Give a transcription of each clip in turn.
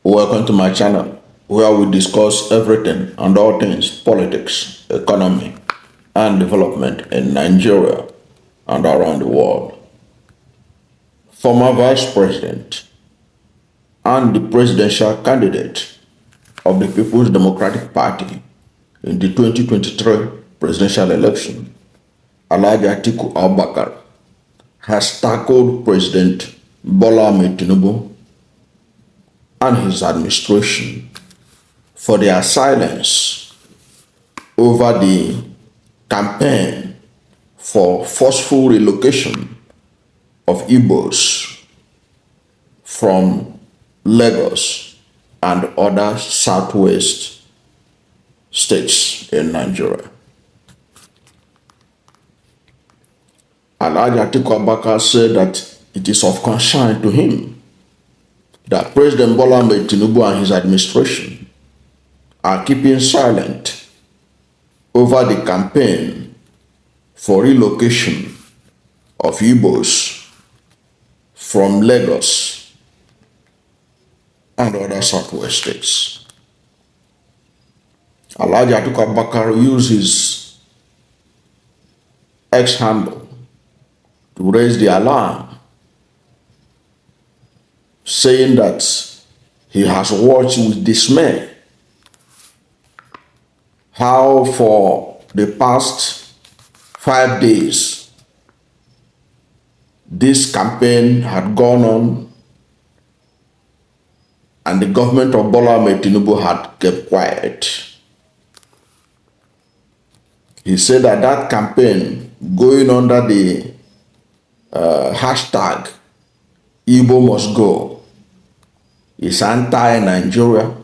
Welcome to my channel where we discuss everything and all things politics, economy, and development in Nigeria and around the world. Former Vice President and the presidential candidate of the People's Democratic Party in the 2023 presidential election, Alhaji Atiku Abubakar, has tackled President Bola Ahmed Tinubu and his administration for their silence over the campaign for forceful relocation of Igbos from Lagos and other southwest states in Nigeria. Alhaji Atiku Abubakar said that it is of concern to him that President Bola Ahmed Tinubu and his administration are keeping silent over the campaign for relocation of Igbos from Lagos and other southwest states. Alhaji Atiku Abubakar used his X handle to raise the alarm, saying that he has watched with dismay how for the past 5 days this campaign had gone on and the government of Bola Ahmed Tinubu had kept quiet. He said that that campaign going under the hashtag Igbo must go is anti-Nigeria,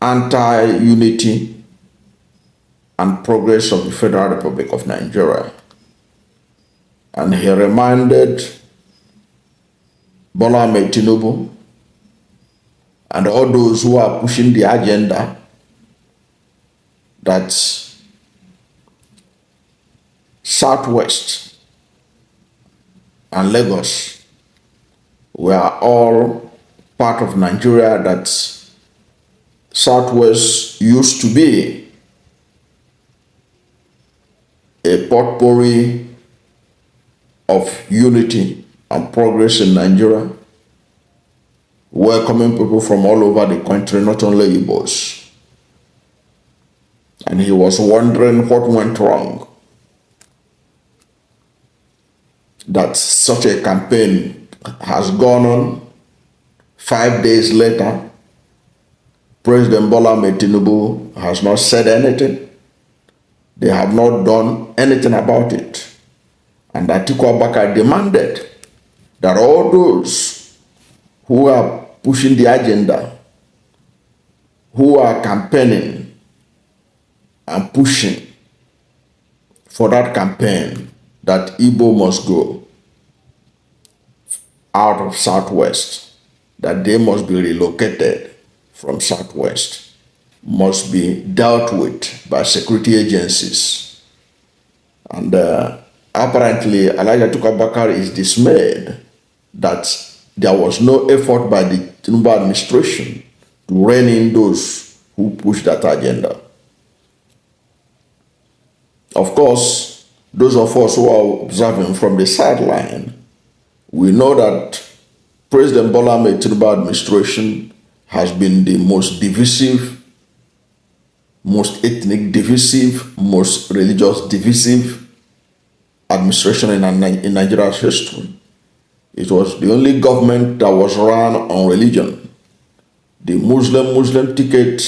anti-unity and progress of the Federal Republic of Nigeria. And he reminded Bola Ahmed Tinubu and all those who are pushing the agenda that Southwest and Lagos were all part of Nigeria, that Southwest used to be a potpourri of unity and progress in Nigeria, welcoming people from all over the country, not only Igbos. And he was wondering what went wrong that such a campaign has gone on. 5 days later, President Bola Ahmed Tinubu has not said anything. They have not done anything about it. And Atiku Abubakar demanded that all those who are pushing the agenda, who are campaigning and pushing for that campaign, that Igbo must go out of Southwest, that they must be relocated from Southwest, must be dealt with by security agencies. And apparently, Alhaji Atiku Abubakar is dismayed that there was no effort by the Tinubu administration to rein in those who push that agenda. Of course, those of us who are observing from the sideline, we know that President Bola Ahmed Tinubu administration has been the most divisive, most ethnic divisive, most religious divisive administration in Nigeria's history. It was the only government that was run on religion. The Muslim ticket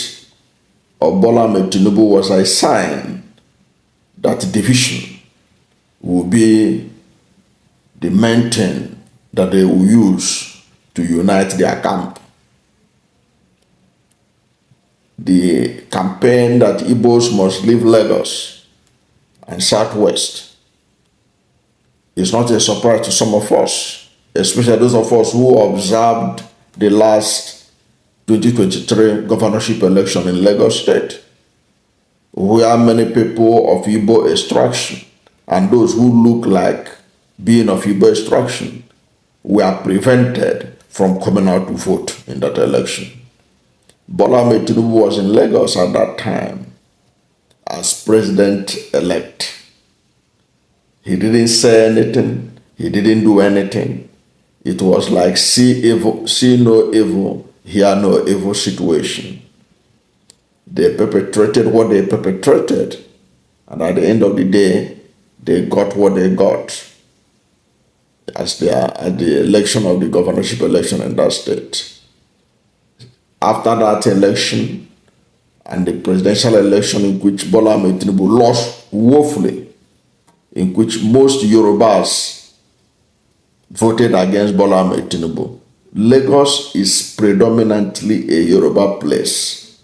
of Bola Ahmed Tinubu was a sign that division will be the main thing that they will use to unite their camp. The campaign that Igbos must leave Lagos and Southwest is not a surprise to some of us, especially those of us who observed the last 2023 governorship election in Lagos State, where many people of Igbo extraction and those who look like being of Igbo extraction were prevented from coming out to vote in that election. Bola Ahmed Tinubu was in Lagos at that time as president-elect. He didn't say anything. He didn't do anything. It was like see no evil, hear no evil situation. They perpetrated what they perpetrated, and at the end of the day, they got what they got as they are at the election of the governorship election in that state. After that election and the presidential election in which Bola Ahmed Tinubu lost woefully, in which most Yorubas voted against Bola Ahmed Tinubu. Lagos is predominantly a Yoruba place.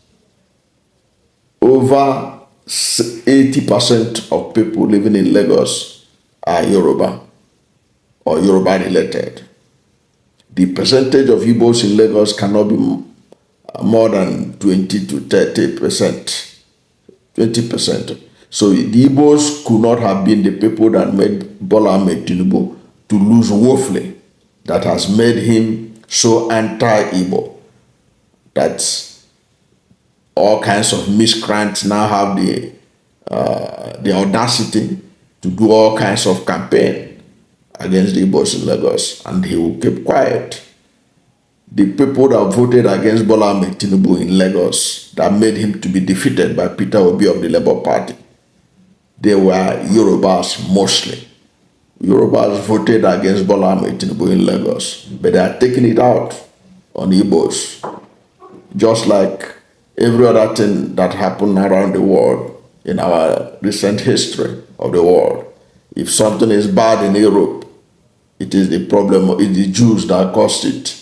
Over 80% of people living in Lagos are Yoruba or Yoruba related. The percentage of Igbos in Lagos cannot be more than 20 to 30%, 20%. So the Igbos could not have been the people that made Bola Ahmed Tinubu to lose woefully, that has made him so anti-Igbo that all kinds of miscreants now have the audacity to do all kinds of campaign against the Igbos in Lagos, and he will keep quiet. The people that voted against Bola Ahmed Tinubu in Lagos that made him to be defeated by Peter Obi of the Labour Party, they were Yorubas mostly. Yorubas voted against Bola Ahmed Tinubu in Lagos, but they are taking it out on Igbos. Just like every other thing that happened around the world in our recent history of the world. If something is bad in Europe, it is the problem, it's the Jews that caused it.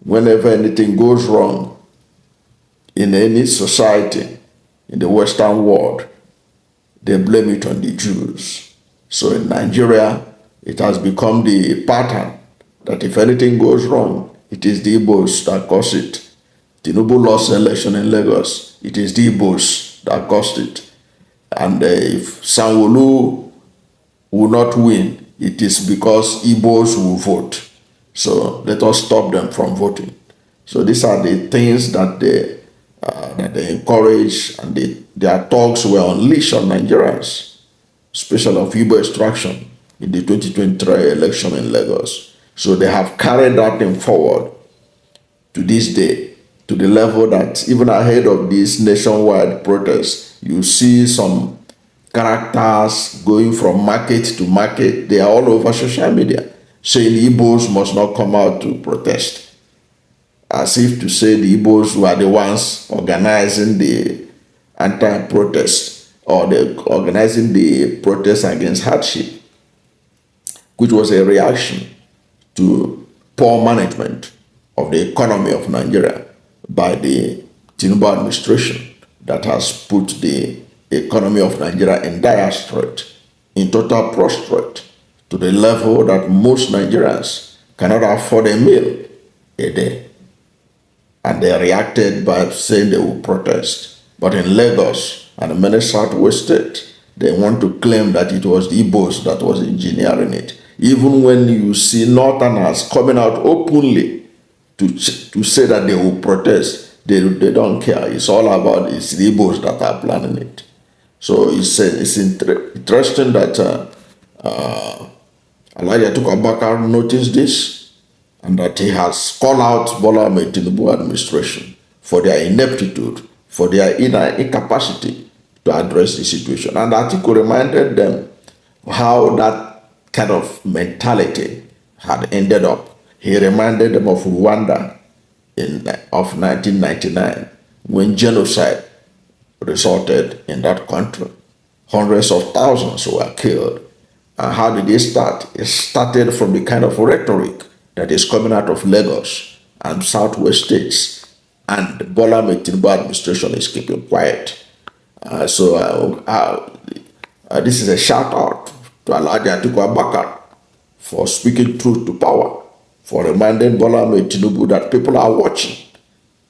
Whenever anything goes wrong in any society in the Western world, they blame it on the Jews. So in Nigeria, it has become the pattern that if anything goes wrong, it is the Igbos that cause it. Tinubu lost the election in Lagos, it is the Igbos that caused it. And if Sanwo-Olu will not win, it is because Igbos will vote. So let us stop them from voting. So these are the things that they encourage, and their talks were unleashed on Nigerians, especially of Igbo extraction in the 2023 election in Lagos. So they have carried that thing forward to this day, to the level that even ahead of this nationwide protest, you see some characters going from market to market. They are all over social media saying Igbos must not come out to protest, as if to say the Igbos were the ones organizing the anti-protest or organizing the protest against hardship, which was a reaction to poor management of the economy of Nigeria by the Tinubu administration that has put the economy of Nigeria in dire strait, in total prostrate, to the level that most Nigerians cannot afford a meal a day. And they reacted by saying they will protest. But in Lagos and many southwest states, they want to claim that it was the Igbos that was engineering it. Even when you see Northerners coming out openly to say that they will protest, they don't care. It's all about it's the Igbos that are planning it. So it's interesting that Alhaji Atiku Abubakar noticed this, and that he has called out Bola Ahmed Tinubu administration for their ineptitude, for their incapacity to address the situation. And Atiku reminded them how that kind of mentality had ended up. He reminded them of Rwanda of 1999, when genocide resulted in that country. Hundreds of thousands were killed. And how did it start? It started from the kind of rhetoric that is coming out of Lagos and southwest states. And the Bola Ahmed Tinubu administration is keeping quiet. This is a shout out to Alhaji Atiku Abubakar for speaking truth to power, for reminding Bola Ahmed Tinubu that people are watching.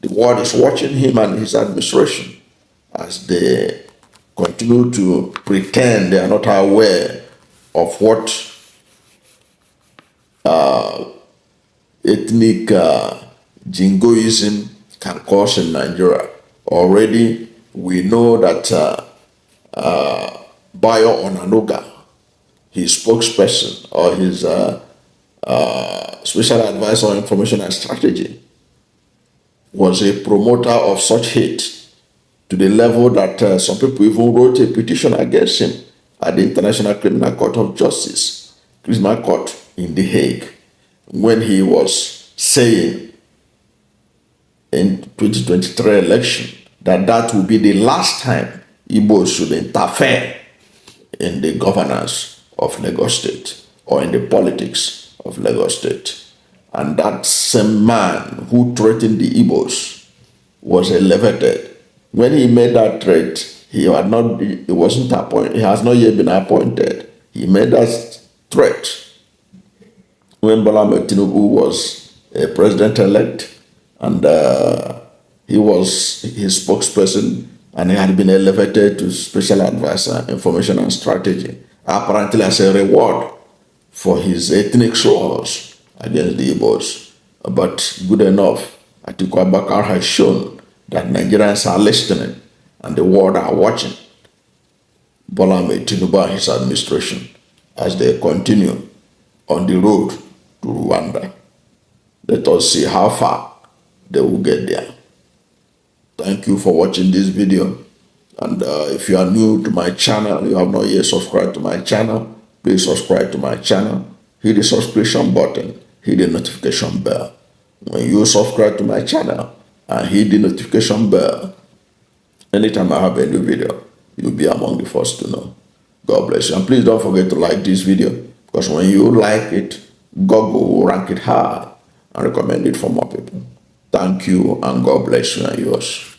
The world is watching him and his administration as they continue to pretend they are not aware of what ethnic jingoism can cause in Nigeria. Already, we know that Bayo Onanuga, his spokesperson or his special advisor on information and strategy, was a promoter of such hate to the level that some people even wrote a petition against him at the International Criminal Court of Justice, Criminal Court in The Hague, when he was saying in 2023 election that will be the last time Igbo should interfere in the governance of Lagos State or in the politics of Lagos State. And that same man who threatened the Igbos was elevated. When he made that threat, he has not yet been appointed. He made that threat when Bola Ahmed Tinubu was a president-elect, and he was his spokesperson, and he had been elevated to special advisor, information and strategy, apparently as a reward for his ethnic slurs against the Igbos. But good enough, Atiku Abubakar has shown that Nigerians are listening and the world are watching Bola Ahmed Tinubu and his administration as they continue on the road to Rwanda. Let us see how far they will get there. Thank you for watching this video. And if you are new to my channel, you have not yet subscribed to my channel, please subscribe to my channel. Hit the subscription button, hit the notification bell. When you subscribe to my channel and hit the notification bell, anytime I have a new video, you'll be among the first to know. God bless you. And please don't forget to like this video, because when you like it, Google will rank it high and recommend it for more people. Thank you, and God bless you and yours.